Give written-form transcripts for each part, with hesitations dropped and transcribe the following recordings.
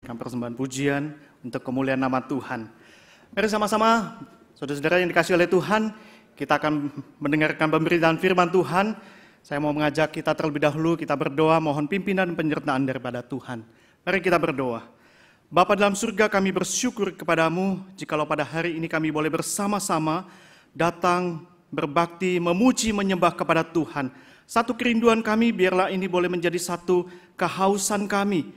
memberikan persembahan pujian untuk kemuliaan nama Tuhan. Mari sama-sama, saudara-saudara yang dikasihi oleh Tuhan, kita akan mendengarkan pemberitaan firman Tuhan. Saya mau mengajak kita terlebih dahulu, kita berdoa, mohon pimpinan dan penyertaan daripada Tuhan. Mari kita berdoa. Bapa dalam surga, kami bersyukur kepadamu, jikalau pada hari ini kami boleh bersama-sama datang, berbakti, memuji, menyembah kepada Tuhan. Satu kerinduan kami, biarlah ini boleh menjadi satu kehausan kami,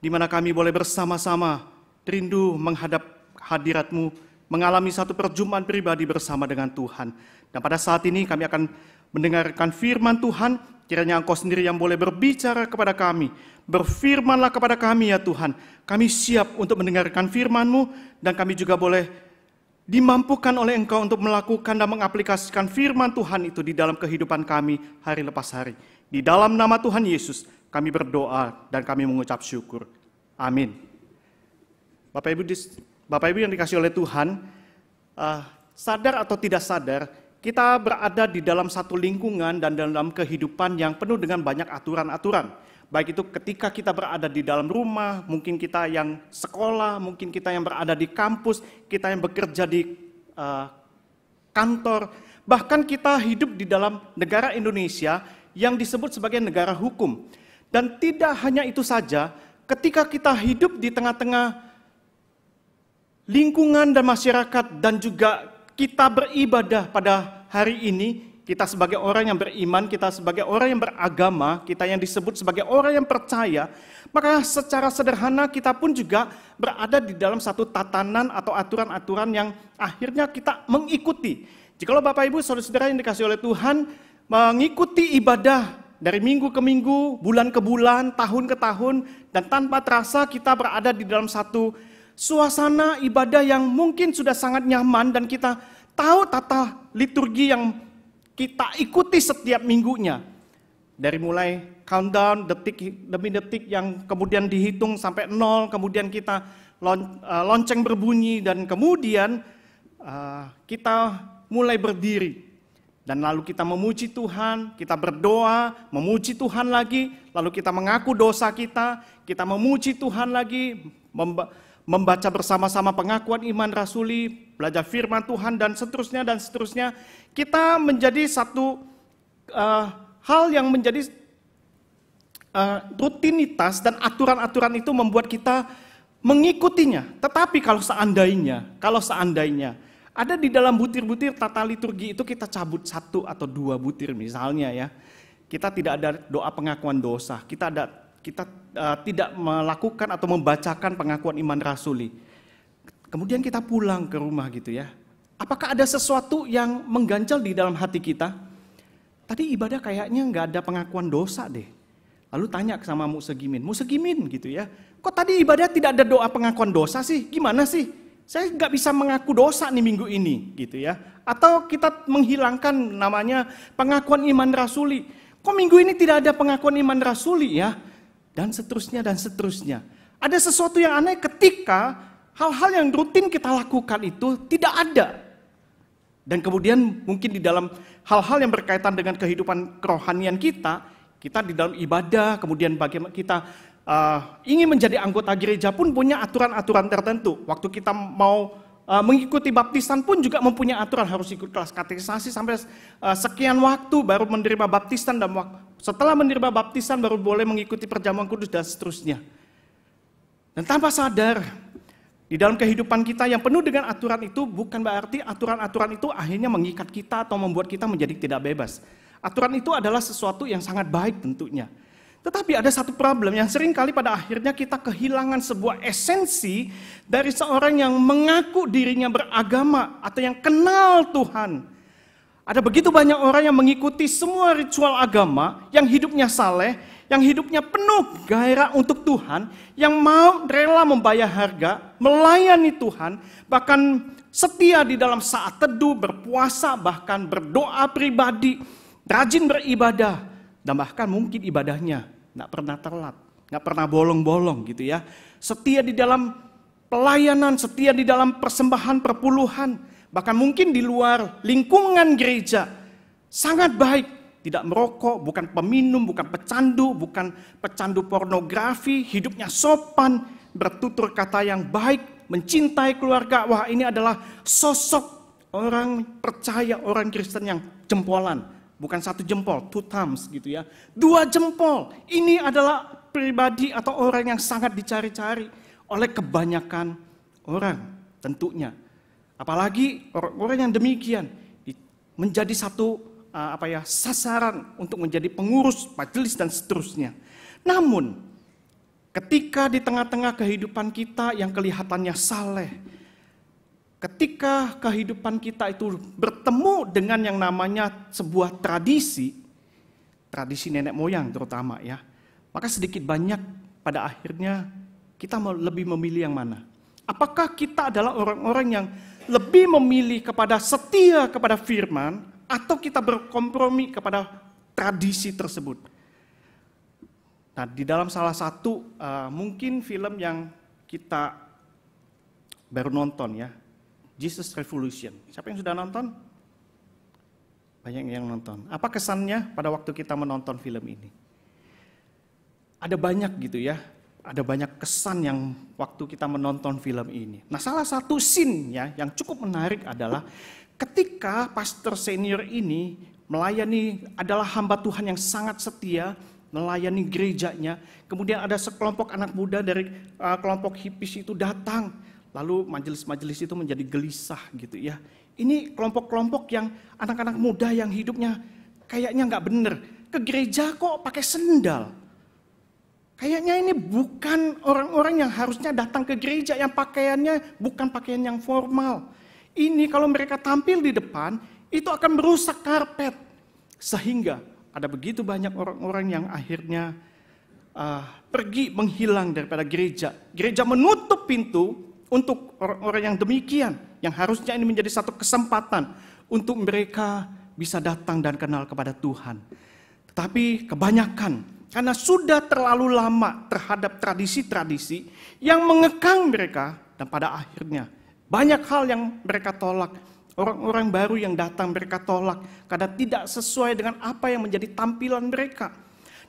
di mana kami boleh bersama-sama rindu menghadap hadirat-Mu, mengalami satu perjumpaan pribadi bersama dengan Tuhan. Dan pada saat ini kami akan mendengarkan firman Tuhan, kiranya Engkau sendiri yang boleh berbicara kepada kami. Berfirmanlah kepada kami ya Tuhan, kami siap untuk mendengarkan firman-Mu, dan kami juga boleh dimampukan oleh Engkau untuk melakukan dan mengaplikasikan firman Tuhan itu di dalam kehidupan kami hari lepas hari. Di dalam nama Tuhan Yesus kami berdoa dan kami mengucap syukur. Amin. Bapak Ibu yang dikasihi oleh Tuhan, sadar atau tidak sadar, kita berada di dalam satu lingkungan dan dalam kehidupan yang penuh dengan banyak aturan-aturan. Baik itu ketika kita berada di dalam rumah, mungkin kita yang sekolah, mungkin kita yang berada di kampus, kita yang bekerja di kantor, bahkan kita hidup di dalam negara Indonesia yang disebut sebagai negara hukum. Dan tidak hanya itu saja, ketika kita hidup di tengah-tengah lingkungan dan masyarakat dan juga kita beribadah pada hari ini, kita sebagai orang yang beriman, kita sebagai orang yang beragama, kita yang disebut sebagai orang yang percaya, maka secara sederhana kita pun juga berada di dalam satu tatanan atau aturan-aturan yang akhirnya kita mengikuti. Jikalau Bapak Ibu, saudara-saudara yang dikasihi oleh Tuhan, mengikuti ibadah dari minggu ke minggu, bulan ke bulan, tahun ke tahun, dan tanpa terasa kita berada di dalam satu suasana ibadah yang mungkin sudah sangat nyaman dan kita tahu tata liturgi yang kita ikuti setiap minggunya. Dari mulai countdown detik demi detik yang kemudian dihitung sampai 0, kemudian kita lonceng berbunyi dan kemudian kita mulai berdiri. Dan lalu kita memuji Tuhan, kita berdoa, memuji Tuhan lagi, lalu kita mengaku dosa kita memuji Tuhan lagi, membaca bersama-sama pengakuan iman rasuli, belajar firman Tuhan dan seterusnya dan seterusnya. Kita menjadi satu hal yang menjadi rutinitas dan aturan-aturan itu membuat kita mengikutinya. Tetapi kalau seandainya ada di dalam butir-butir tata liturgi itu kita cabut 1 atau 2 butir misalnya ya, kita tidak ada doa pengakuan dosa, kita tidak melakukan atau membacakan pengakuan iman rasuli. Kemudian kita pulang ke rumah gitu ya. Apakah ada sesuatu yang mengganjal di dalam hati kita? Tadi ibadah kayaknya nggak ada pengakuan dosa deh. Lalu tanya sama Musegimin gitu ya. Kok tadi ibadah tidak ada doa pengakuan dosa sih? Gimana sih? Saya nggak bisa mengaku dosa nih minggu ini gitu ya. Atau kita menghilangkan namanya pengakuan iman rasuli. Kok minggu ini tidak ada pengakuan iman rasuli ya? Dan seterusnya dan seterusnya. Ada sesuatu yang aneh ketika hal-hal yang rutin kita lakukan itu tidak ada. Dan kemudian mungkin di dalam hal-hal yang berkaitan dengan kehidupan kerohanian kita di dalam ibadah, kemudian bagaimana kita ingin menjadi anggota gereja pun punya aturan-aturan tertentu. Waktu kita mau mengikuti baptisan pun juga mempunyai aturan, harus ikut kelas katekisasi sampai sekian waktu baru menerima baptisan, dan setelah menerima baptisan baru boleh mengikuti perjamuan kudus dan seterusnya. Dan tanpa sadar di dalam kehidupan kita yang penuh dengan aturan itu bukan berarti aturan-aturan itu akhirnya mengikat kita atau membuat kita menjadi tidak bebas. Aturan itu adalah sesuatu yang sangat baik tentunya. Tetapi ada satu problem yang sering kali pada akhirnya kita kehilangan sebuah esensi dari seorang yang mengaku dirinya beragama atau yang kenal Tuhan. Ada begitu banyak orang yang mengikuti semua ritual agama, yang hidupnya saleh, yang hidupnya penuh gairah untuk Tuhan, yang mau rela membayar harga, melayani Tuhan, bahkan setia di dalam saat teduh, berpuasa, bahkan berdoa pribadi, rajin beribadah, dan bahkan mungkin ibadahnya nggak pernah telat, nggak pernah bolong-bolong gitu ya. Setia di dalam pelayanan, setia di dalam persembahan perpuluhan, bahkan mungkin di luar lingkungan gereja, sangat baik. Tidak merokok, bukan peminum, bukan pecandu pornografi, hidupnya sopan, bertutur kata yang baik, mencintai keluarga. Wah, ini adalah sosok orang percaya, orang Kristen yang jempolan. Bukan satu jempol, 2 thumbs gitu ya. 2 jempol. Ini adalah pribadi atau orang yang sangat dicari-cari oleh kebanyakan orang tentunya. Apalagi orang-orang yang demikian menjadi satu sasaran untuk menjadi pengurus majelis dan seterusnya. Namun ketika di tengah-tengah kehidupan kita yang kelihatannya saleh, ketika kehidupan kita itu bertemu dengan yang namanya sebuah tradisi nenek moyang terutama ya, maka sedikit banyak pada akhirnya kita lebih memilih yang mana? Apakah kita adalah orang-orang yang lebih memilih kepada setia kepada firman, atau kita berkompromi kepada tradisi tersebut? Nah, di dalam salah satu mungkin film yang kita baru nonton ya, Jesus Revolution. Siapa yang sudah nonton? Banyak yang nonton. Apa kesannya pada waktu kita menonton film ini? Ada banyak gitu ya, ada banyak kesan yang waktu kita menonton film ini. Nah, salah satu scene ya yang cukup menarik adalah ketika pastor senior ini melayani, adalah hamba Tuhan yang sangat setia, melayani gerejanya. Kemudian ada sekelompok anak muda dari kelompok hippies itu datang. Lalu majelis-majelis itu menjadi gelisah gitu ya. Ini kelompok-kelompok yang anak-anak muda yang hidupnya kayaknya nggak bener. Ke gereja kok pakai sendal. Kayaknya ini bukan orang-orang yang harusnya datang ke gereja, yang pakaiannya bukan pakaian yang formal. Ini kalau mereka tampil di depan, itu akan merusak karpet. Sehingga ada begitu banyak orang-orang yang akhirnya pergi menghilang daripada gereja. Gereja menutup pintu untuk orang-orang yang demikian, yang harusnya ini menjadi satu kesempatan untuk mereka bisa datang dan kenal kepada Tuhan. Tetapi kebanyakan, karena sudah terlalu lama terhadap tradisi-tradisi yang mengekang mereka, dan pada akhirnya banyak hal yang mereka tolak. Orang-orang baru yang datang mereka tolak karena tidak sesuai dengan apa yang menjadi tampilan mereka.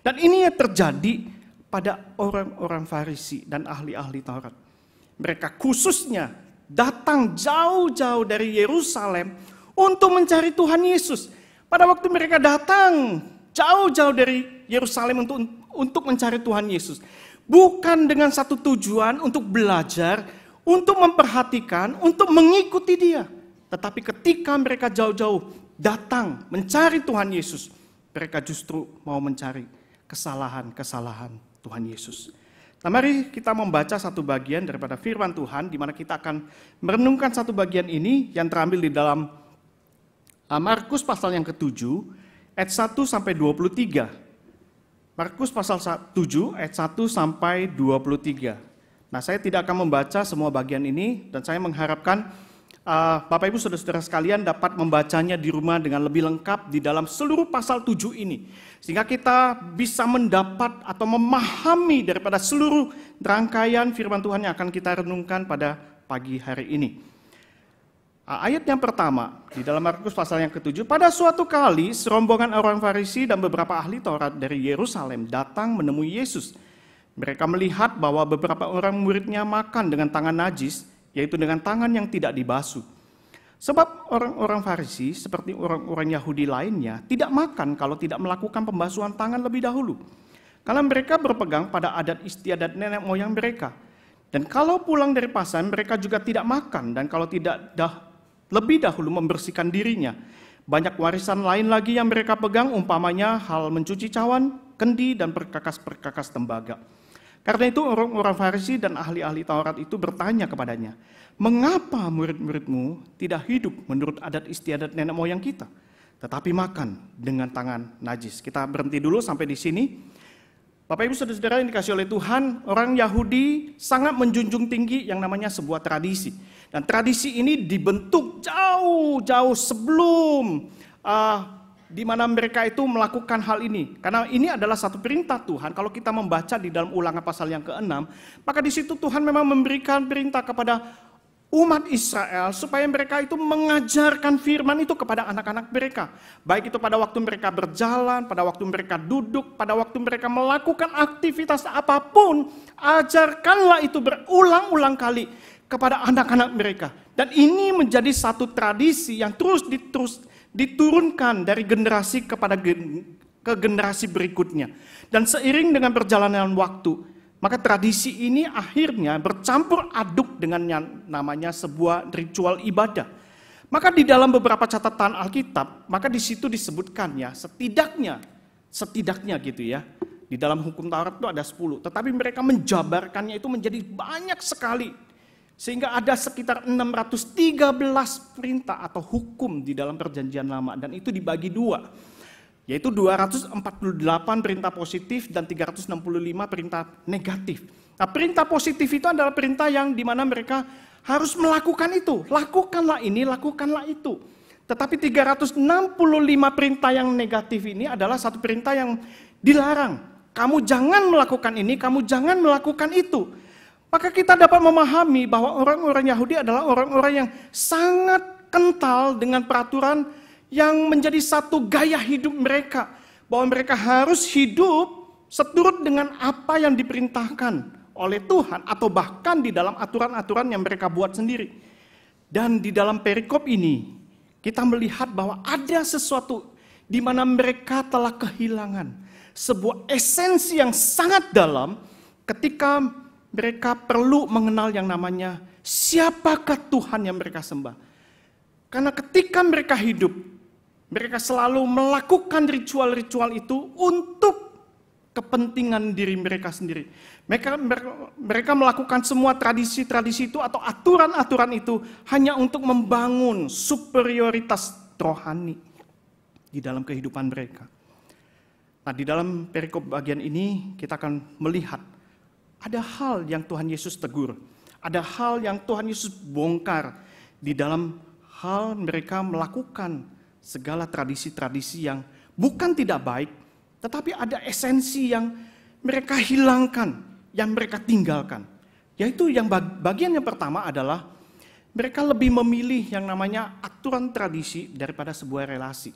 Dan ini yang terjadi pada orang-orang Farisi dan ahli-ahli Taurat. Mereka khususnya datang jauh-jauh dari Yerusalem untuk mencari Tuhan Yesus. Pada waktu mereka datang jauh-jauh dari Yerusalem untuk mencari Tuhan Yesus, bukan dengan satu tujuan untuk belajar, untuk memperhatikan, untuk mengikuti Dia. Tetapi ketika mereka jauh-jauh datang mencari Tuhan Yesus, mereka justru mau mencari kesalahan-kesalahan Tuhan Yesus. Nah, mari kita membaca satu bagian daripada firman Tuhan, di mana kita akan merenungkan satu bagian ini yang terambil di dalam Markus pasal yang ke-7, ayat 1 sampai 23. Markus pasal 7, ayat 1 sampai 23. Nah, saya tidak akan membaca semua bagian ini, dan saya mengharapkan Bapak Ibu Saudara-saudara sekalian dapat membacanya di rumah dengan lebih lengkap di dalam seluruh pasal 7 ini. Sehingga kita bisa mendapat atau memahami daripada seluruh rangkaian firman Tuhan yang akan kita renungkan pada pagi hari ini. Ayat yang pertama di dalam Markus pasal yang ke-7. Pada suatu kali serombongan orang Farisi dan beberapa ahli Taurat dari Yerusalem datang menemui Yesus. Mereka melihat bahwa beberapa orang muridnya makan dengan tangan najis, yaitu dengan tangan yang tidak dibasuh. Sebab orang-orang Farisi seperti orang-orang Yahudi lainnya tidak makan kalau tidak melakukan pembasuhan tangan lebih dahulu. Karena mereka berpegang pada adat istiadat nenek moyang mereka. Dan kalau pulang dari pasar mereka juga tidak makan, dan kalau tidak lebih dahulu membersihkan dirinya. Banyak warisan lain lagi yang mereka pegang, umpamanya hal mencuci cawan, kendi, dan perkakas-perkakas tembaga. Karena itu orang-orang Farisi dan ahli-ahli Taurat itu bertanya kepadanya, mengapa murid-muridmu tidak hidup menurut adat istiadat nenek moyang kita, tetapi makan dengan tangan najis? Kita berhenti dulu sampai di sini. Bapak Ibu Saudara-saudara yang dikasihi oleh Tuhan, orang Yahudi sangat menjunjung tinggi yang namanya sebuah tradisi. Dan tradisi ini dibentuk jauh-jauh sebelum di mana mereka itu melakukan hal ini. Karena ini adalah satu perintah Tuhan. Kalau kita membaca di dalam Ulangan pasal yang ke-6, maka di situ Tuhan memang memberikan perintah kepada umat Israel supaya mereka itu mengajarkan firman itu kepada anak-anak mereka. Baik itu pada waktu mereka berjalan, pada waktu mereka duduk, pada waktu mereka melakukan aktivitas apapun, ajarkanlah itu berulang-ulang kali kepada anak-anak mereka. Dan ini menjadi satu tradisi yang terus diturunkan dari generasi ke generasi berikutnya. Dan seiring dengan perjalanan waktu, maka tradisi ini akhirnya bercampur aduk dengan yang namanya sebuah ritual ibadah. Maka di dalam beberapa catatan Alkitab, maka di situ disebutkan ya, setidaknya gitu ya. Di dalam hukum Taurat itu ada 10, tetapi mereka menjabarkannya itu menjadi banyak sekali. Sehingga ada sekitar 613 perintah atau hukum di dalam Perjanjian Lama, dan itu dibagi dua. Yaitu 248 perintah positif dan 365 perintah negatif. Nah, perintah positif itu adalah perintah yang dimana mereka harus melakukan itu. Lakukanlah ini, lakukanlah itu. Tetapi 365 perintah yang negatif ini adalah satu perintah yang dilarang. Kamu jangan melakukan ini, kamu jangan melakukan itu. Maka kita dapat memahami bahwa orang-orang Yahudi adalah orang-orang yang sangat kental dengan peraturan yang menjadi satu gaya hidup mereka. Bahwa mereka harus hidup seturut dengan apa yang diperintahkan oleh Tuhan. Atau bahkan di dalam aturan-aturan yang mereka buat sendiri. Dan di dalam perikop ini, kita melihat bahwa ada sesuatu di mana mereka telah kehilangan sebuah esensi yang sangat dalam ketika mereka perlu mengenal yang namanya siapakah Tuhan yang mereka sembah. Karena ketika mereka hidup, mereka selalu melakukan ritual-ritual itu untuk kepentingan diri mereka sendiri. Mereka melakukan semua tradisi-tradisi itu atau aturan-aturan itu hanya untuk membangun superioritas rohani di dalam kehidupan mereka. Nah, di dalam perikop bagian ini kita akan melihat ada hal yang Tuhan Yesus tegur. Ada hal yang Tuhan Yesus bongkar di dalam hal mereka melakukan segala tradisi-tradisi yang bukan tidak baik, tetapi ada esensi yang mereka hilangkan, yang mereka tinggalkan. Yaitu yang bagian yang pertama adalah mereka lebih memilih yang namanya aturan tradisi daripada sebuah relasi.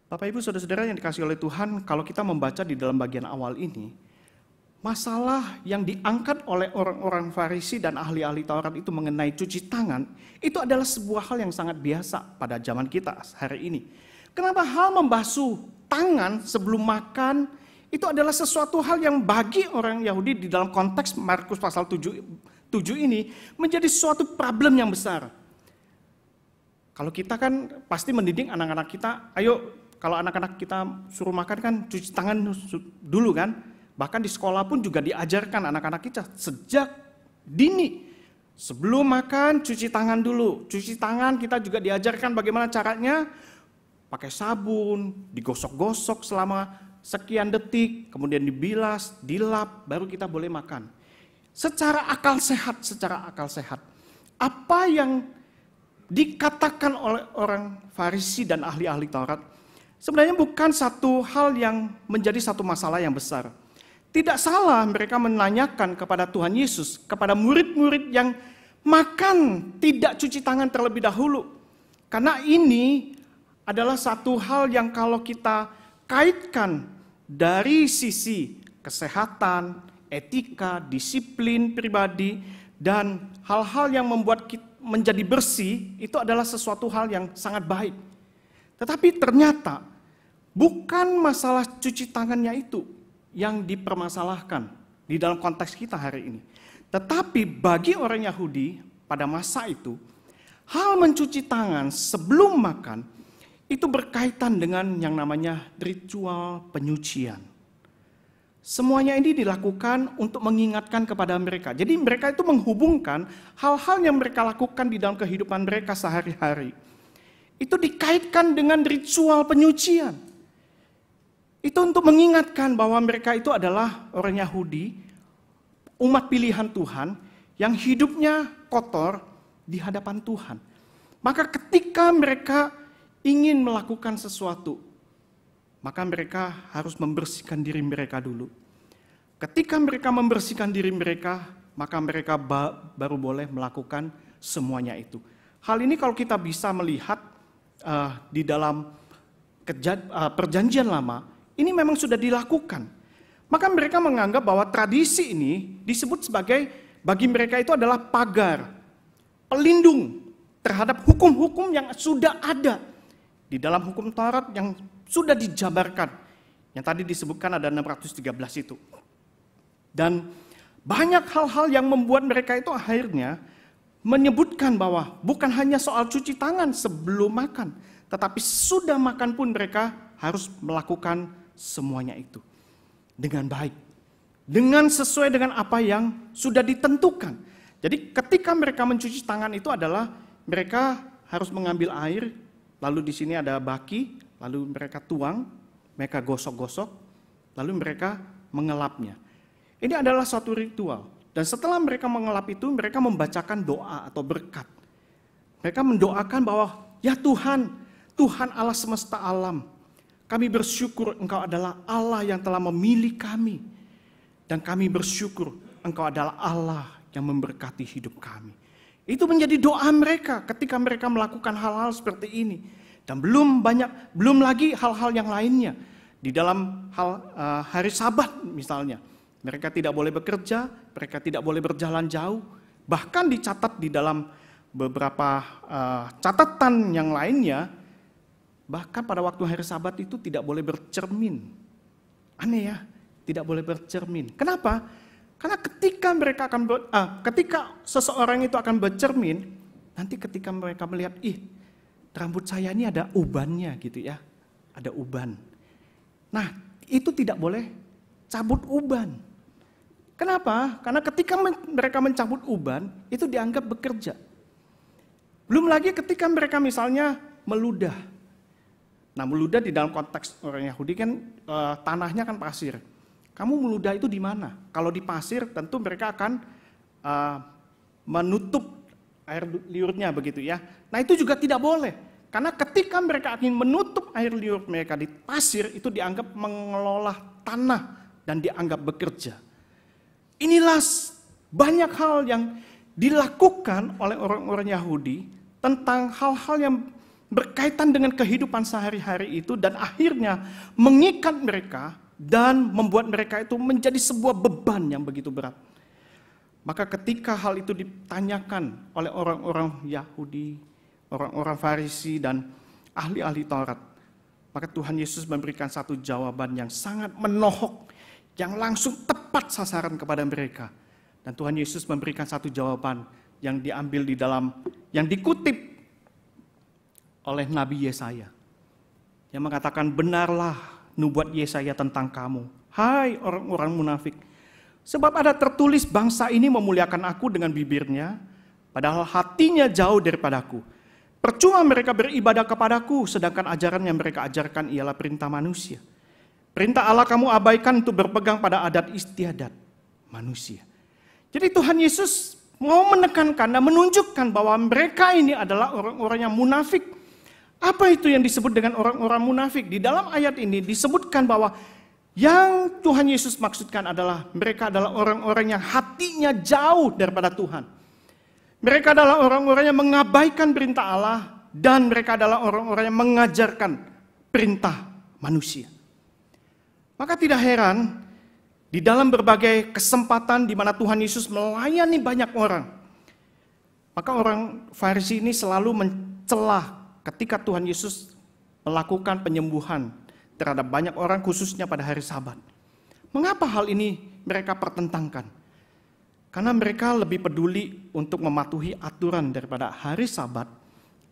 Bapak Ibu Saudara-saudara yang dikasihi oleh Tuhan, kalau kita membaca di dalam bagian awal ini, masalah yang diangkat oleh orang-orang Farisi dan ahli-ahli Taurat itu mengenai cuci tangan, itu adalah sebuah hal yang sangat biasa pada zaman kita hari ini. Kenapa hal membasuh tangan sebelum makan itu adalah sesuatu hal yang bagi orang Yahudi di dalam konteks Markus pasal 7 ini menjadi suatu problem yang besar. Kalau kita kan pasti mendidik anak-anak kita, ayo kalau anak-anak kita suruh makan kan cuci tangan dulu kan. Bahkan di sekolah pun juga diajarkan anak-anak kita sejak dini. Sebelum makan cuci tangan dulu. Cuci tangan kita juga diajarkan bagaimana caranya. Pakai sabun, digosok-gosok selama sekian detik, kemudian dibilas, dilap, baru kita boleh makan. Secara akal sehat. Apa yang dikatakan oleh orang Farisi dan ahli-ahli Taurat sebenarnya bukan satu hal yang menjadi satu masalah yang besar. Tidak salah mereka menanyakan kepada Tuhan Yesus, kepada murid-murid yang makan tidak cuci tangan terlebih dahulu. Karena ini adalah satu hal yang kalau kita kaitkan dari sisi kesehatan, etika, disiplin pribadi, dan hal-hal yang membuat kita menjadi bersih, itu adalah sesuatu hal yang sangat baik. Tetapi ternyata bukan masalah cuci tangannya itu yang dipermasalahkan di dalam konteks kita hari ini. Tetapi bagi orang Yahudi pada masa itu, hal mencuci tangan sebelum makan itu berkaitan dengan yang namanya ritual penyucian. Semuanya ini dilakukan untuk mengingatkan kepada mereka. Jadi mereka itu menghubungkan hal-hal yang mereka lakukan di dalam kehidupan mereka sehari-hari. Itu dikaitkan dengan ritual penyucian. Itu untuk mengingatkan bahwa mereka itu adalah orang Yahudi, umat pilihan Tuhan, yang hidupnya kotor di hadapan Tuhan. Maka ketika mereka ingin melakukan sesuatu, maka mereka harus membersihkan diri mereka dulu. Ketika mereka membersihkan diri mereka, maka mereka baru boleh melakukan semuanya itu. Hal ini kalau kita bisa melihat di dalam perjanjian lama, ini memang sudah dilakukan. Maka mereka menganggap bahwa tradisi ini disebut sebagai, bagi mereka itu adalah pagar, pelindung terhadap hukum-hukum yang sudah ada di dalam hukum Taurat yang sudah dijabarkan. Yang tadi disebutkan ada 613 itu. Dan banyak hal-hal yang membuat mereka itu akhirnya menyebutkan bahwa bukan hanya soal cuci tangan sebelum makan, tetapi sudah makan pun mereka harus melakukan semuanya itu dengan baik, dengan sesuai dengan apa yang sudah ditentukan. Jadi ketika mereka mencuci tangan itu adalah mereka harus mengambil air, lalu di sini ada baki, lalu mereka tuang, mereka gosok-gosok, lalu mereka mengelapnya. Ini adalah suatu ritual. Dan setelah mereka mengelap itu, mereka membacakan doa atau berkat. Mereka mendoakan bahwa, ya Tuhan, Tuhan Allah semesta alam, kami bersyukur Engkau adalah Allah yang telah memilih kami. Dan kami bersyukur Engkau adalah Allah yang memberkati hidup kami. Itu menjadi doa mereka ketika mereka melakukan hal-hal seperti ini. Dan belum lagi hal-hal yang lainnya. Di dalam hari Sabat misalnya, mereka tidak boleh bekerja, mereka tidak boleh berjalan jauh. Bahkan dicatat di dalam beberapa catatan yang lainnya, bahkan pada waktu hari Sabat itu tidak boleh bercermin. Aneh ya, tidak boleh bercermin. Kenapa? Karena ketika seseorang itu akan bercermin, nanti ketika mereka melihat, rambut saya ini ada ubannya gitu ya, ada uban. Nah, itu tidak boleh cabut uban. Kenapa? Karena ketika mereka mencabut uban, itu dianggap bekerja. Belum lagi ketika mereka misalnya meludah. Nah, meludah di dalam konteks orang Yahudi kan tanahnya kan pasir. Kamu meludah itu di mana? Kalau di pasir tentu mereka akan menutup air liurnya begitu ya. Nah, itu juga tidak boleh. Karena ketika mereka ingin menutup air liur mereka di pasir, itu dianggap mengelola tanah dan dianggap bekerja. Inilah banyak hal yang dilakukan oleh orang-orang Yahudi tentang hal-hal yang berkaitan dengan kehidupan sehari-hari itu dan akhirnya mengikat mereka dan membuat mereka itu menjadi sebuah beban yang begitu berat. Maka ketika hal itu ditanyakan oleh orang-orang Yahudi, orang-orang Farisi dan ahli-ahli Taurat, maka Tuhan Yesus memberikan satu jawaban yang sangat menohok, yang langsung tepat sasaran kepada mereka. Dan Tuhan Yesus memberikan satu jawaban yang diambil di dalam, yang dikutip oleh Nabi Yesaya. Yang mengatakan, benarlah nubuat Yesaya tentang kamu, hai orang-orang munafik. Sebab ada tertulis bangsa ini memuliakan aku dengan bibirnya, padahal hatinya jauh daripadaku. Percuma mereka beribadah kepadaku, sedangkan ajaran yang mereka ajarkan ialah perintah manusia. Perintah Allah kamu abaikan untuk berpegang pada adat istiadat manusia. Jadi Tuhan Yesus mau menekankan dan menunjukkan bahwa mereka ini adalah orang-orang yang munafik. Apa itu yang disebut dengan orang-orang munafik? Di dalam ayat ini disebutkan bahwa yang Tuhan Yesus maksudkan adalah mereka adalah orang-orang yang hatinya jauh daripada Tuhan. Mereka adalah orang-orang yang mengabaikan perintah Allah dan mereka adalah orang-orang yang mengajarkan perintah manusia. Maka tidak heran di dalam berbagai kesempatan di mana Tuhan Yesus melayani banyak orang, maka orang Farisi ini selalu mencela ketika Tuhan Yesus melakukan penyembuhan terhadap banyak orang khususnya pada hari Sabat. Mengapa hal ini mereka pertentangkan? Karena mereka lebih peduli untuk mematuhi aturan daripada hari Sabat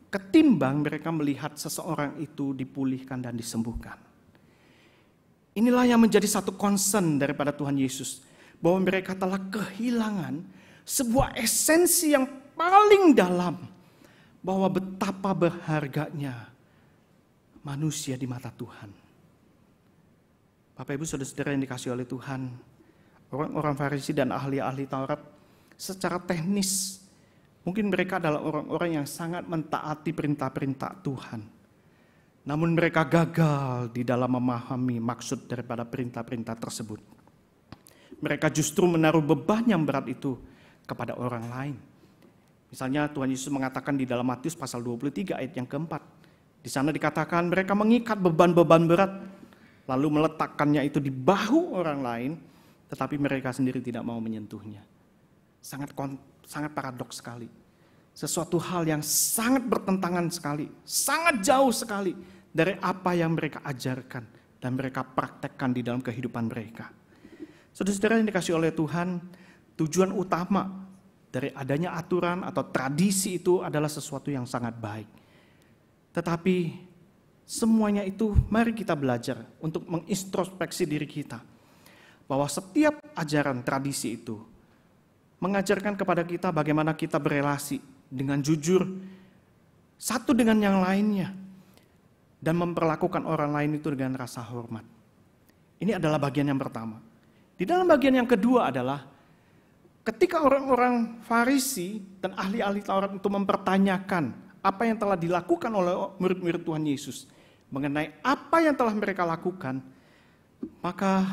ketimbang mereka melihat seseorang itu dipulihkan dan disembuhkan. Inilah yang menjadi satu concern daripada Tuhan Yesus, bahwa mereka telah kehilangan sebuah esensi yang paling dalam, bahwa betapa berharganya manusia di mata Tuhan. Bapak Ibu saudara-saudara yang dikasihi oleh Tuhan, orang-orang Farisi dan ahli-ahli Taurat secara teknis mungkin mereka adalah orang-orang yang sangat mentaati perintah-perintah Tuhan. Namun mereka gagal di dalam memahami maksud daripada perintah-perintah tersebut. Mereka justru menaruh beban yang berat itu kepada orang lain. Misalnya Tuhan Yesus mengatakan di dalam Matius pasal 23 ayat yang keempat. Di sana dikatakan mereka mengikat beban-beban berat, lalu meletakkannya itu di bahu orang lain, tetapi mereka sendiri tidak mau menyentuhnya. Sangat paradoks sekali. Sesuatu hal yang sangat bertentangan sekali, sangat jauh sekali dari apa yang mereka ajarkan dan mereka praktekkan di dalam kehidupan mereka. Saudara-saudara yang dikasihi oleh Tuhan, tujuan utama dari adanya aturan atau tradisi itu adalah sesuatu yang sangat baik. Tetapi semuanya itu mari kita belajar untuk mengintrospeksi diri kita. Bahwa setiap ajaran tradisi itu mengajarkan kepada kita bagaimana kita berelasi dengan jujur satu dengan yang lainnya. Dan memperlakukan orang lain itu dengan rasa hormat. Ini adalah bagian yang pertama. Di dalam bagian yang kedua adalah ketika orang-orang Farisi dan ahli-ahli Taurat itu mempertanyakan apa yang telah dilakukan oleh murid-murid Tuhan Yesus mengenai apa yang telah mereka lakukan, maka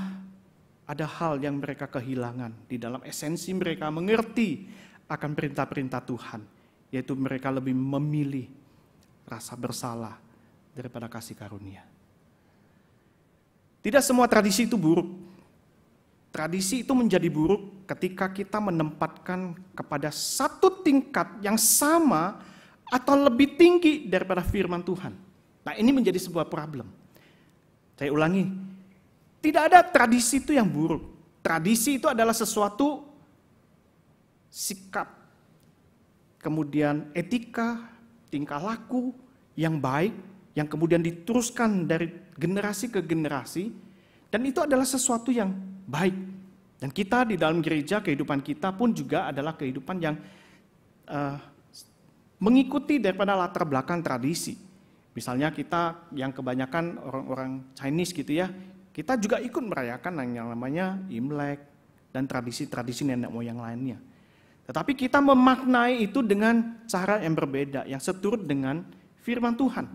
ada hal yang mereka kehilangan di dalam esensi mereka mengerti akan perintah-perintah Tuhan, yaitu mereka lebih memilih rasa bersalah daripada kasih karunia. Tidak semua tradisi itu buruk. Tradisi itu menjadi buruk ketika kita menempatkan kepada satu tingkat yang sama atau lebih tinggi daripada firman Tuhan. Nah, ini menjadi sebuah problem. Saya ulangi, tidak ada tradisi itu yang buruk. Tradisi itu adalah sesuatu sikap, kemudian etika, tingkah laku yang baik, yang kemudian diteruskan dari generasi ke generasi, dan itu adalah sesuatu yang baik. Dan kita di dalam gereja, kehidupan kita pun juga adalah kehidupan yang mengikuti daripada latar belakang tradisi. Misalnya kita yang kebanyakan orang-orang Chinese gitu ya, kita juga ikut merayakan yang namanya Imlek dan tradisi-tradisi nenek moyang lainnya. Tetapi kita memaknai itu dengan cara yang berbeda, yang seturut dengan firman Tuhan.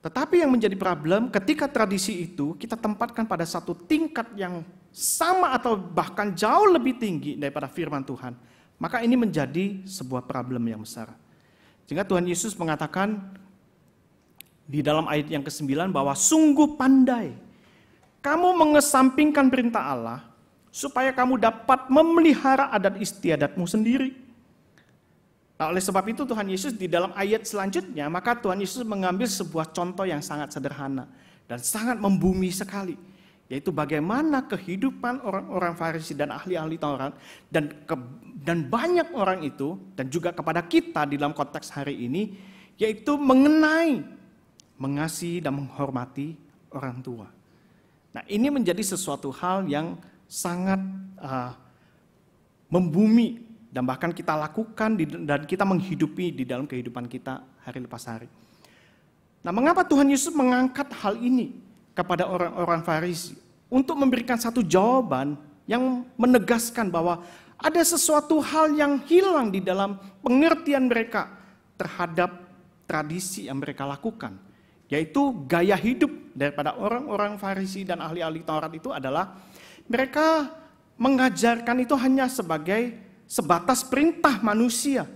Tetapi yang menjadi problem ketika tradisi itu kita tempatkan pada satu tingkat yang sama atau bahkan jauh lebih tinggi daripada firman Tuhan, maka ini menjadi sebuah problem yang besar. Sehingga Tuhan Yesus mengatakan di dalam ayat yang ke-9 bahwa sungguh pandai kamu mengesampingkan perintah Allah supaya kamu dapat memelihara adat istiadatmu sendiri. Nah, oleh sebab itu Tuhan Yesus di dalam ayat selanjutnya, maka Tuhan Yesus mengambil sebuah contoh yang sangat sederhana dan sangat membumi sekali, yaitu bagaimana kehidupan orang-orang Farisi dan ahli-ahli Taurat dan banyak orang itu, dan juga kepada kita di dalam konteks hari ini, yaitu mengenai mengasihi dan menghormati orang tua. Nah, ini menjadi sesuatu hal yang sangat membumi dan bahkan kita lakukan dan kita menghidupi di dalam kehidupan kita hari lepas hari. Nah, mengapa Tuhan Yesus mengangkat hal ini kepada orang-orang Farisi? Untuk memberikan satu jawaban yang menegaskan bahwa ada sesuatu hal yang hilang di dalam pengertian mereka terhadap tradisi yang mereka lakukan. Yaitu gaya hidup daripada orang-orang Farisi dan ahli-ahli Taurat itu adalah mereka mengajarkan itu hanya sebatas perintah manusia.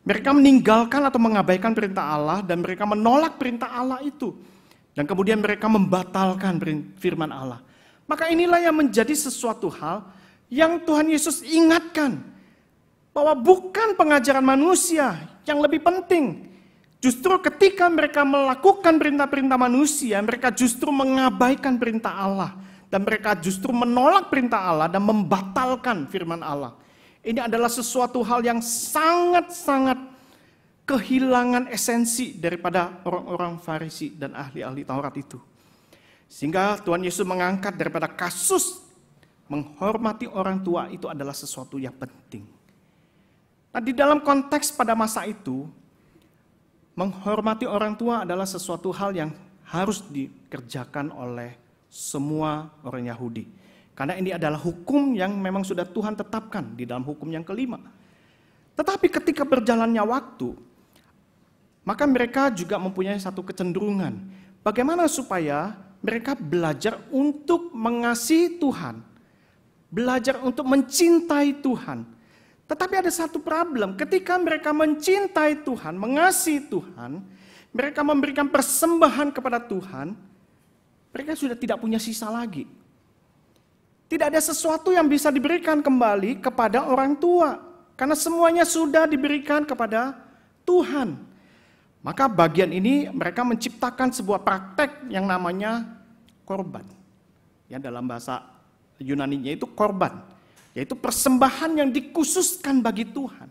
Mereka meninggalkan atau mengabaikan perintah Allah dan mereka menolak perintah Allah itu. Dan kemudian mereka membatalkan firman Allah. Maka inilah yang menjadi sesuatu hal yang Tuhan Yesus ingatkan. Bahwa bukan pengajaran manusia yang lebih penting. Justru ketika mereka melakukan perintah-perintah manusia, mereka justru mengabaikan perintah Allah. Dan mereka justru menolak perintah Allah dan membatalkan firman Allah. Ini adalah sesuatu hal yang sangat-sangat kehilangan esensi daripada orang-orang Farisi dan ahli-ahli Taurat itu. Sehingga Tuhan Yesus mengangkat daripada kasus menghormati orang tua itu adalah sesuatu yang penting. Nah, di dalam konteks pada masa itu, menghormati orang tua adalah sesuatu hal yang harus dikerjakan oleh semua orang Yahudi. Karena ini adalah hukum yang memang sudah Tuhan tetapkan di dalam hukum yang kelima. Tetapi ketika berjalannya waktu, maka mereka juga mempunyai satu kecenderungan. Bagaimana supaya mereka belajar untuk mengasihi Tuhan, belajar untuk mencintai Tuhan, Tetapi ada satu problem, ketika mereka mencintai Tuhan, mengasihi Tuhan, mereka memberikan persembahan kepada Tuhan, mereka sudah tidak punya sisa lagi. Tidak ada sesuatu yang bisa diberikan kembali kepada orang tua, karena semuanya sudah diberikan kepada Tuhan. Maka bagian ini mereka menciptakan sebuah praktek yang namanya korban. Ya, dalam bahasa Yunaninya itu korban, yaitu persembahan yang dikhususkan bagi Tuhan.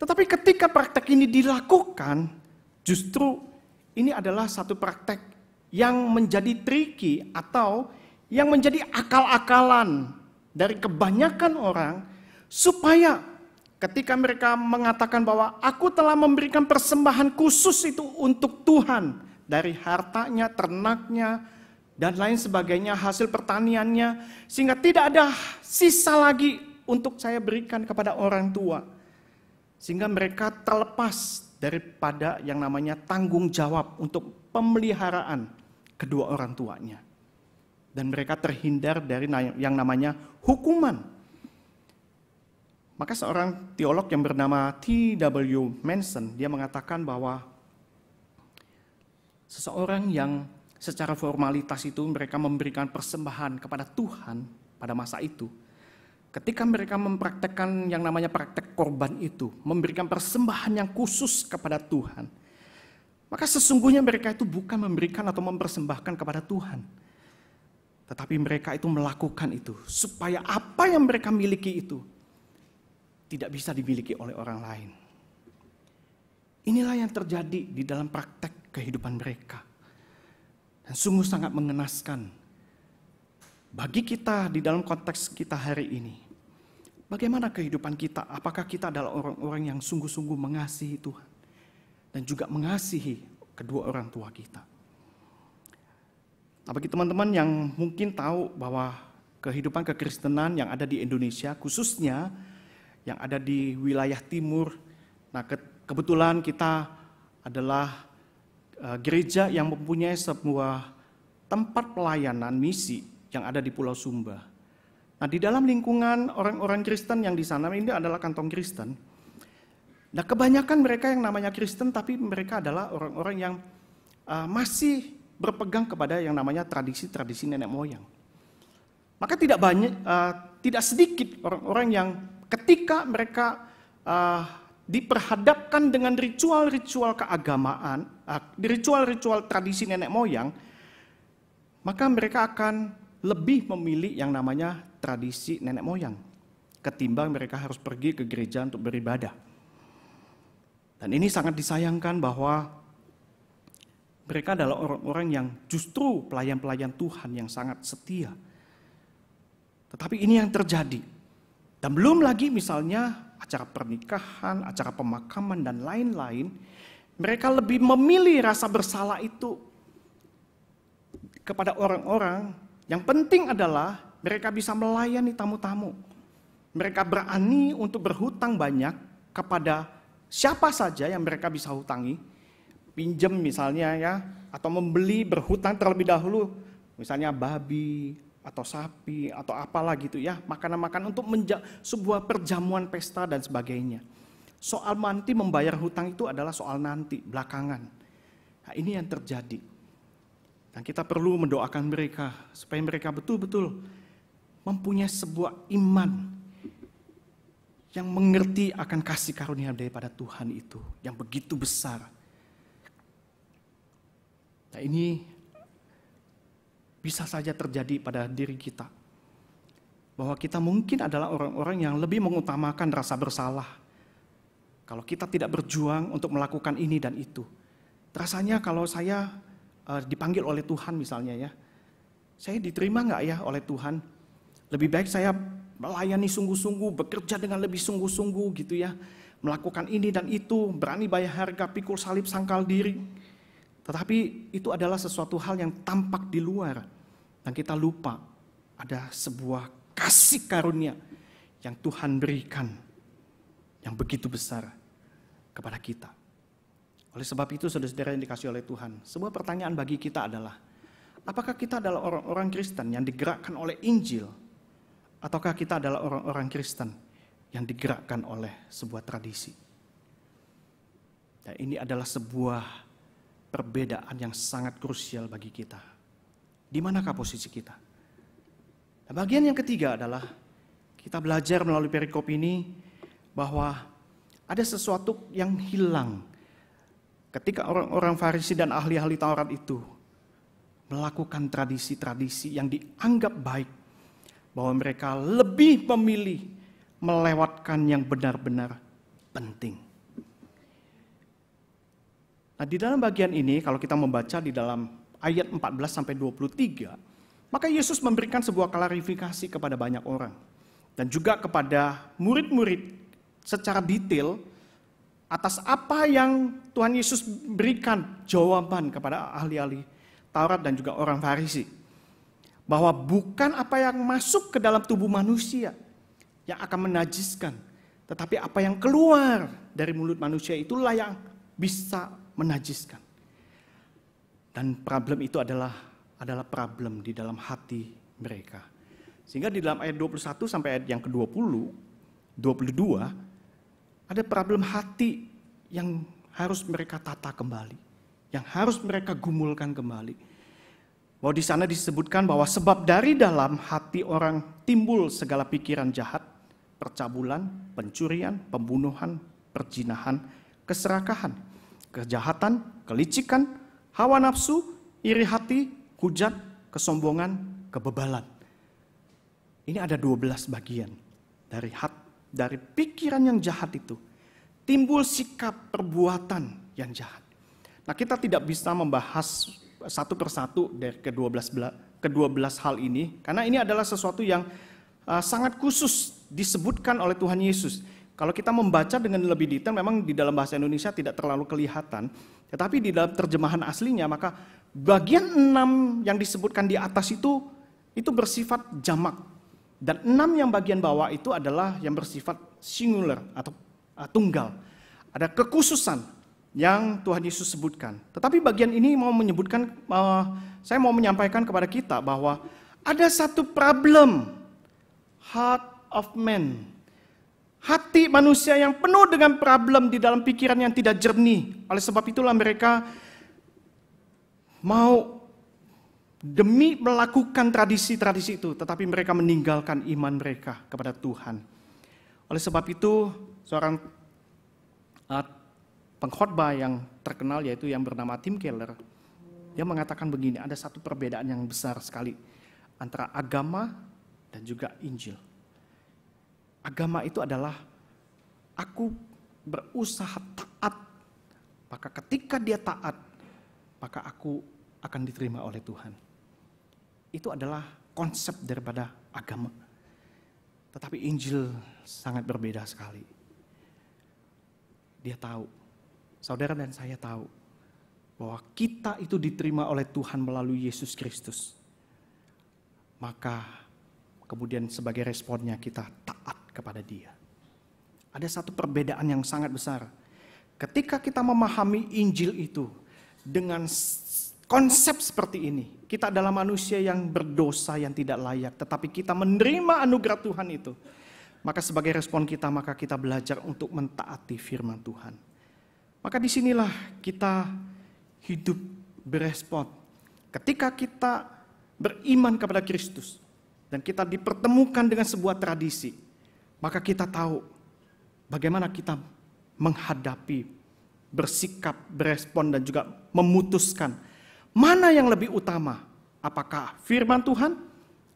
Tetapi ketika praktek ini dilakukan, justru ini adalah satu praktek yang menjadi tricky atau yang menjadi akal-akalan dari kebanyakan orang, supaya ketika mereka mengatakan bahwa aku telah memberikan persembahan khusus itu untuk Tuhan, dari hartanya, ternaknya, dan lain sebagainya, hasil pertaniannya, sehingga tidak ada sisa lagi untuk saya berikan kepada orang tua. Sehingga mereka terlepas daripada yang namanya tanggung jawab untuk pemeliharaan kedua orang tuanya. Dan mereka terhindar dari yang namanya hukuman. Maka seorang teolog yang bernama T.W. Manson, dia mengatakan bahwa seseorang yang secara formalitas itu mereka memberikan persembahan kepada Tuhan pada masa itu, ketika mereka mempraktekkan yang namanya praktek korban itu, memberikan persembahan yang khusus kepada Tuhan, maka sesungguhnya mereka itu bukan memberikan atau mempersembahkan kepada Tuhan, tetapi mereka itu melakukan itu supaya apa yang mereka miliki itu tidak bisa dimiliki oleh orang lain. Inilah yang terjadi di dalam praktek kehidupan mereka. Dan sungguh sangat mengenaskan bagi kita di dalam konteks kita hari ini. Bagaimana kehidupan kita? Apakah kita adalah orang-orang yang sungguh-sungguh mengasihi Tuhan dan juga mengasihi kedua orang tua kita? Nah, bagi teman-teman yang mungkin tahu bahwa kehidupan kekristenan yang ada di Indonesia, khususnya yang ada di wilayah timur, nah kebetulan kita adalah gereja yang mempunyai sebuah tempat pelayanan misi yang ada di Pulau Sumba. Nah, di dalam lingkungan orang-orang Kristen yang di sana, ini adalah kantong Kristen. Nah, kebanyakan mereka yang namanya Kristen, tapi mereka adalah orang-orang yang masih berpegang kepada yang namanya tradisi-tradisi nenek moyang. Maka tidak sedikit orang-orang yang ketika mereka diperhadapkan dengan ritual-ritual keagamaan, ritual-ritual tradisi nenek moyang, maka mereka akan lebih memilih yang namanya tradisi nenek moyang, ketimbang mereka harus pergi ke gereja untuk beribadah. Dan ini sangat disayangkan bahwa mereka adalah orang-orang yang justru pelayan-pelayan Tuhan yang sangat setia. Tetapi ini yang terjadi. Dan belum lagi misalnya acara pernikahan, acara pemakaman, dan lain-lain, mereka lebih memilih rasa bersalah itu kepada orang-orang. Yang penting adalah mereka bisa melayani tamu-tamu. Mereka berani untuk berhutang banyak kepada siapa saja yang mereka bisa hutangi. Pinjam misalnya ya, atau membeli berhutang terlebih dahulu. Misalnya babi, atau sapi, atau apalah gitu ya, makanan-makanan untuk sebuah perjamuan pesta dan sebagainya. Soal nanti membayar hutang itu adalah soal nanti, belakangan. Nah, ini yang terjadi. Dan kita perlu mendoakan mereka, supaya mereka betul-betul mempunyai sebuah iman yang mengerti akan kasih karunia daripada Tuhan itu, yang begitu besar. Nah, ini bisa saja terjadi pada diri kita. Bahwa kita mungkin adalah orang-orang yang lebih mengutamakan rasa bersalah. Kalau kita tidak berjuang untuk melakukan ini dan itu. Rasanya kalau saya dipanggil oleh Tuhan misalnya ya, saya diterima nggak ya oleh Tuhan? Lebih baik saya melayani sungguh-sungguh, bekerja dengan lebih sungguh-sungguh gitu ya. Melakukan ini dan itu, berani bayar harga, pikul salib, sangkal diri. Tetapi itu adalah sesuatu hal yang tampak di luar. Dan kita lupa ada sebuah kasih karunia yang Tuhan berikan yang begitu besar kepada kita. Oleh sebab itu saudara-saudara yang dikasihi oleh Tuhan, sebuah pertanyaan bagi kita adalah, apakah kita adalah orang-orang Kristen yang digerakkan oleh Injil? Ataukah kita adalah orang-orang Kristen yang digerakkan oleh sebuah tradisi. Dan ini adalah sebuah perbedaan yang sangat krusial bagi kita. Di manakah posisi kita? Nah, bagian yang ketiga adalah kita belajar melalui perikop ini bahwa ada sesuatu yang hilang ketika orang-orang Farisi dan ahli-ahli Taurat itu melakukan tradisi-tradisi yang dianggap baik, bahwa mereka lebih memilih melewatkan yang benar-benar penting. Nah, di dalam bagian ini kalau kita membaca di dalam ayat 14 sampai 23, maka Yesus memberikan sebuah klarifikasi kepada banyak orang dan juga kepada murid-murid secara detail atas apa yang Tuhan Yesus berikan jawaban kepada ahli-ahli Taurat dan juga orang Farisi. Bahwa bukan apa yang masuk ke dalam tubuh manusia yang akan menajiskan, tetapi apa yang keluar dari mulut manusia itulah yang bisa menajiskan. Dan problem itu adalah problem di dalam hati mereka. Sehingga di dalam ayat 21 sampai ayat yang ke-20, 22, ada problem hati yang harus mereka tata kembali, yang harus mereka gumulkan kembali. Bahwa di sana disebutkan bahwa sebab dari dalam hati orang timbul segala pikiran jahat, percabulan, pencurian, pembunuhan, perzinahan, keserakahan, kejahatan, kelicikan, hawa nafsu, iri hati, hujat, kesombongan, kebebalan. Ini ada 12 bagian dari pikiran yang jahat itu. Timbul sikap perbuatan yang jahat. Nah, kita tidak bisa membahas satu persatu dari ke-12 hal ini, karena ini adalah sesuatu yang sangat khusus disebutkan oleh Tuhan Yesus. Kalau kita membaca dengan lebih detail, memang di dalam bahasa Indonesia tidak terlalu kelihatan, tetapi di dalam terjemahan aslinya, maka bagian 6 yang disebutkan di atas itu bersifat jamak, dan 6 yang bagian bawah itu adalah yang bersifat singular atau tunggal. Ada kekhususan yang Tuhan Yesus sebutkan. Tetapi bagian ini mau menyebutkan, saya mau menyampaikan kepada kita bahwa ada satu problem, heart of man. Hati manusia yang penuh dengan problem di dalam pikiran yang tidak jernih. Oleh sebab itulah mereka mau demi melakukan tradisi-tradisi itu, tetapi mereka meninggalkan iman mereka kepada Tuhan. Oleh sebab itu, seorang pengkhotbah yang terkenal yaitu yang bernama Tim Keller, dia mengatakan begini, ada satu perbedaan yang besar sekali antara agama dan juga Injil. Agama itu adalah aku berusaha taat, maka ketika dia taat, maka aku akan diterima oleh Tuhan. Itu adalah konsep daripada agama. Tetapi Injil sangat berbeda sekali. Dia tahu, saudara dan saya tahu, bahwa kita itu diterima oleh Tuhan melalui Yesus Kristus. Maka kemudian sebagai responnya kita taat kepada Dia. Ada satu perbedaan yang sangat besar. Ketika kita memahami Injil itu dengan konsep seperti ini, kita adalah manusia yang berdosa, yang tidak layak, tetapi kita menerima anugerah Tuhan itu. Maka sebagai respon kita, maka kita belajar untuk mentaati firman Tuhan. Maka disinilah kita hidup berespon. Ketika kita beriman kepada Kristus dan kita dipertemukan dengan sebuah tradisi, maka kita tahu bagaimana kita menghadapi, bersikap, berespon dan juga memutuskan mana yang lebih utama, apakah firman Tuhan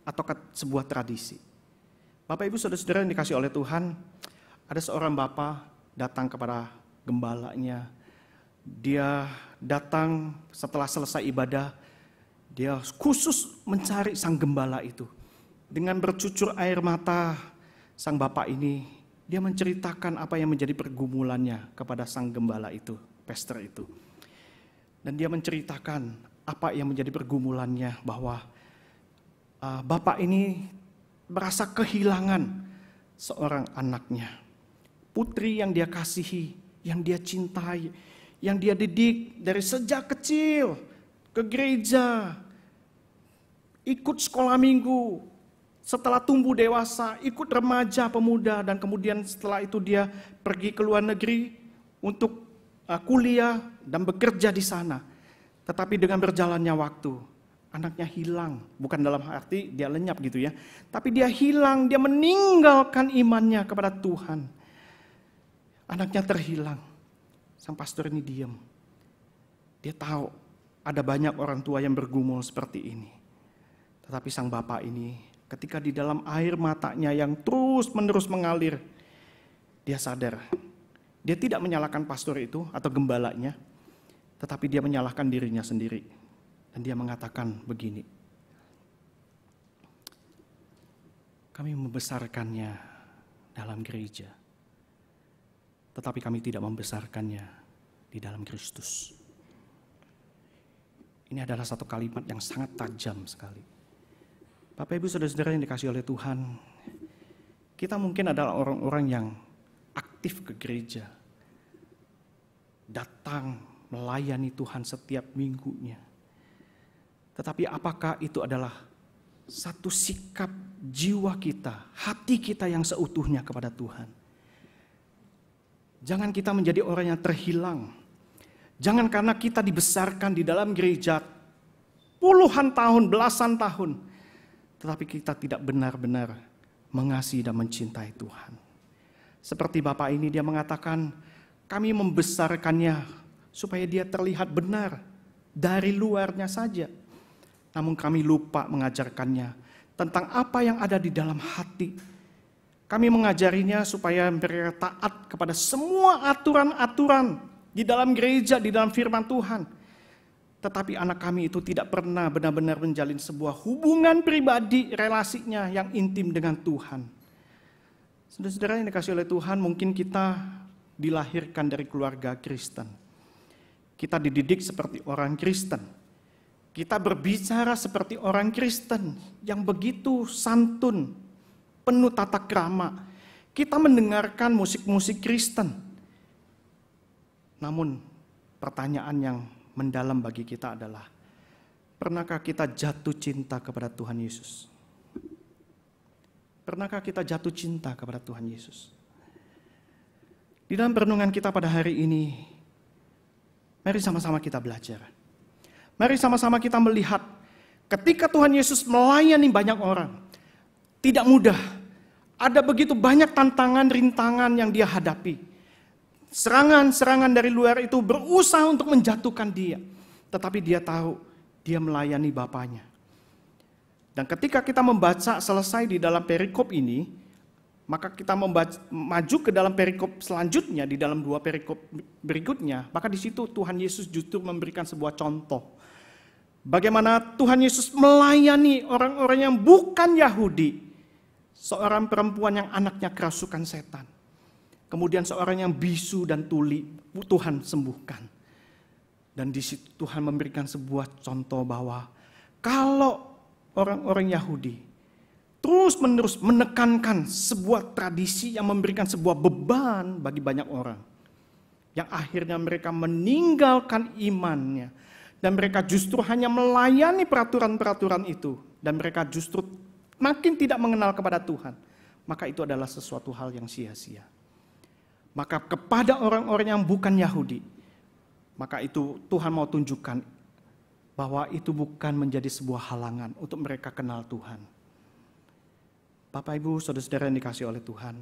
atau sebuah tradisi. Bapak Ibu Saudara-saudara yang dikasih oleh Tuhan, ada seorang bapak datang kepada gembalanya. Dia datang setelah selesai ibadah, dia khusus mencari sang gembala itu. Dengan bercucur air mata sang bapak ini, dia menceritakan apa yang menjadi pergumulannya kepada sang gembala itu, pastor itu. Dan dia menceritakan apa yang menjadi pergumulannya, bahwa bapak ini merasa kehilangan seorang anaknya. Putri yang dia kasihi, yang dia cintai, yang dia didik dari sejak kecil ke gereja, ikut sekolah minggu, Setelah tumbuh dewasa, ikut remaja, pemuda, dan kemudian setelah itu dia pergi ke luar negeri untuk kuliah dan bekerja di sana. Tetapi dengan berjalannya waktu, anaknya hilang. Bukan dalam arti dia lenyap gitu ya. Tapi dia hilang, dia meninggalkan imannya kepada Tuhan. Anaknya terhilang. Sang pastor ini diam. Dia tahu ada banyak orang tua yang bergumul seperti ini. Tetapi sang bapak ini, ketika di dalam air matanya yang terus-menerus mengalir, dia sadar. Dia tidak menyalahkan pastor itu atau gembalanya, tetapi dia menyalahkan dirinya sendiri. Dan dia mengatakan begini, kami membesarkannya dalam gereja, tetapi kami tidak membesarkannya di dalam Kristus. Ini adalah satu kalimat yang sangat tajam sekali. Bapak Ibu Saudara-saudara yang dikasihi oleh Tuhan, kita mungkin adalah orang-orang yang aktif ke gereja, datang melayani Tuhan setiap minggunya. Tetapi apakah itu adalah satu sikap jiwa kita, hati kita yang seutuhnya kepada Tuhan? Jangan kita menjadi orang yang terhilang. Jangan karena kita dibesarkan di dalam gereja puluhan tahun, belasan tahun, tetapi kita tidak benar-benar mengasihi dan mencintai Tuhan. Seperti Bapak ini, dia mengatakan, kami membesarkannya supaya dia terlihat benar dari luarnya saja. Namun kami lupa mengajarkannya tentang apa yang ada di dalam hati. Kami mengajarinya supaya mereka taat kepada semua aturan-aturan di dalam gereja, di dalam firman Tuhan. Tetapi anak kami itu tidak pernah benar-benar menjalin sebuah hubungan pribadi, relasinya yang intim dengan Tuhan. Saudara-saudara yang dikasihi oleh Tuhan, mungkin kita dilahirkan dari keluarga Kristen. Kita dididik seperti orang Kristen. Kita berbicara seperti orang Kristen yang begitu santun, penuh tata krama. Kita mendengarkan musik-musik Kristen. Namun pertanyaan yang mendalam bagi kita adalah, pernahkah kita jatuh cinta kepada Tuhan Yesus? Pernahkah kita jatuh cinta kepada Tuhan Yesus? Di dalam renungan kita pada hari ini, mari sama-sama kita belajar. Mari sama-sama kita melihat ketika Tuhan Yesus melayani banyak orang, tidak mudah. Ada begitu banyak tantangan, rintangan yang dia hadapi. Serangan-serangan dari luar itu berusaha untuk menjatuhkan dia. Tetapi dia tahu, dia melayani Bapaknya. Dan ketika kita membaca selesai di dalam perikop ini, maka kita maju ke dalam perikop selanjutnya, di dalam 2 perikop berikutnya, maka di situ Tuhan Yesus justru memberikan sebuah contoh. Bagaimana Tuhan Yesus melayani orang-orang yang bukan Yahudi. Seorang perempuan yang anaknya kerasukan setan. Kemudian seorang yang bisu dan tuli, Tuhan sembuhkan. Dan di situ Tuhan memberikan sebuah contoh bahwa kalau orang-orang Yahudi terus-menerus menekankan sebuah tradisi yang memberikan sebuah beban bagi banyak orang, yang akhirnya mereka meninggalkan imannya, dan mereka justru hanya melayani peraturan-peraturan itu, dan mereka justru makin tidak mengenal kepada Tuhan, maka itu adalah sesuatu hal yang sia-sia. Maka kepada orang-orang yang bukan Yahudi, maka itu Tuhan mau tunjukkan bahwa itu bukan menjadi sebuah halangan untuk mereka kenal Tuhan. Bapak Ibu, saudara-saudara yang dikasihi oleh Tuhan,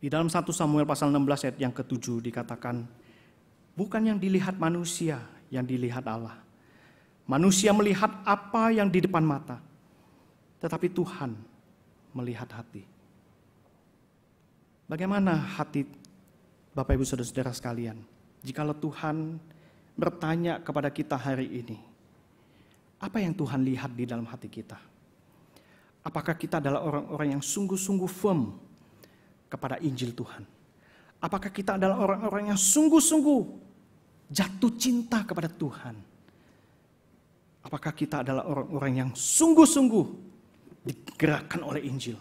di dalam 1 Samuel pasal 16 ayat yang ke-7 dikatakan, bukan yang dilihat manusia, yang dilihat Allah. Manusia melihat apa yang di depan mata, tetapi Tuhan melihat hati. Bagaimana hati Bapak Ibu Saudara-saudara sekalian, jikalau Tuhan bertanya kepada kita hari ini, apa yang Tuhan lihat di dalam hati kita? Apakah kita adalah orang-orang yang sungguh-sungguh firm kepada Injil Tuhan? Apakah kita adalah orang-orang yang sungguh-sungguh jatuh cinta kepada Tuhan? Apakah kita adalah orang-orang yang sungguh-sungguh digerakkan oleh Injil,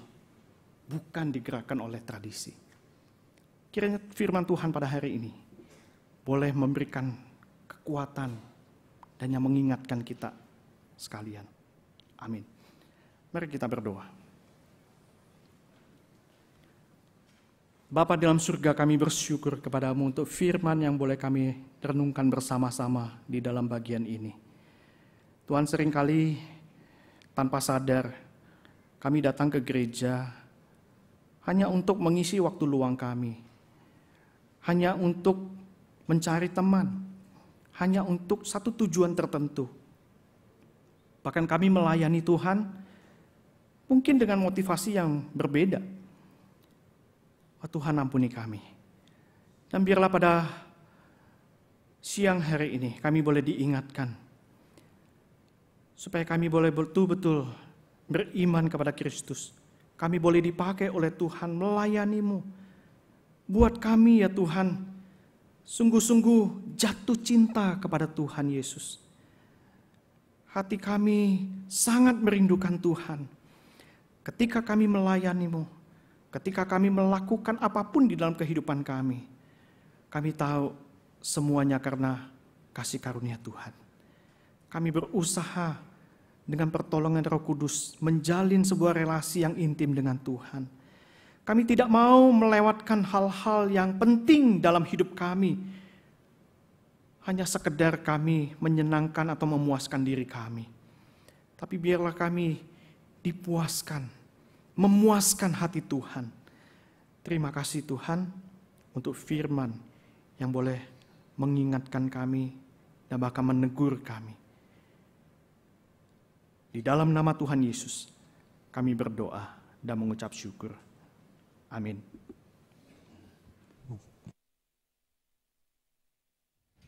bukan digerakkan oleh tradisi? Kiranya firman Tuhan pada hari ini boleh memberikan kekuatan dan yang mengingatkan kita sekalian. Amin. Mari kita berdoa. Bapa dalam surga, kami bersyukur kepadamu untuk firman yang boleh kami renungkan bersama-sama di dalam bagian ini. Tuhan, seringkali tanpa sadar kami datang ke gereja hanya untuk mengisi waktu luang kami, hanya untuk mencari teman, hanya untuk satu tujuan tertentu. Bahkan kami melayani Tuhan mungkin dengan motivasi yang berbeda. Oh, Tuhan, ampuni kami. Dan biarlah pada siang hari ini kami boleh diingatkan, supaya kami boleh betul-betul beriman kepada Kristus. Kami boleh dipakai oleh Tuhan melayani-Mu. Buat kami ya Tuhan, sungguh-sungguh jatuh cinta kepada Tuhan Yesus. Hati kami sangat merindukan Tuhan. Ketika kami melayani-Mu, ketika kami melakukan apapun di dalam kehidupan kami tahu semuanya karena kasih karunia Tuhan. Kami berusaha dengan pertolongan Roh Kudus menjalin sebuah relasi yang intim dengan Tuhan. Kami tidak mau melewatkan hal-hal yang penting dalam hidup kami, hanya sekedar kami menyenangkan atau memuaskan diri kami. Tapi biarlah kami dipuaskan, memuaskan hati Tuhan. Terima kasih Tuhan untuk firman yang boleh mengingatkan kami dan bahkan menegur kami. Di dalam nama Tuhan Yesus kami berdoa dan mengucap syukur. Amin.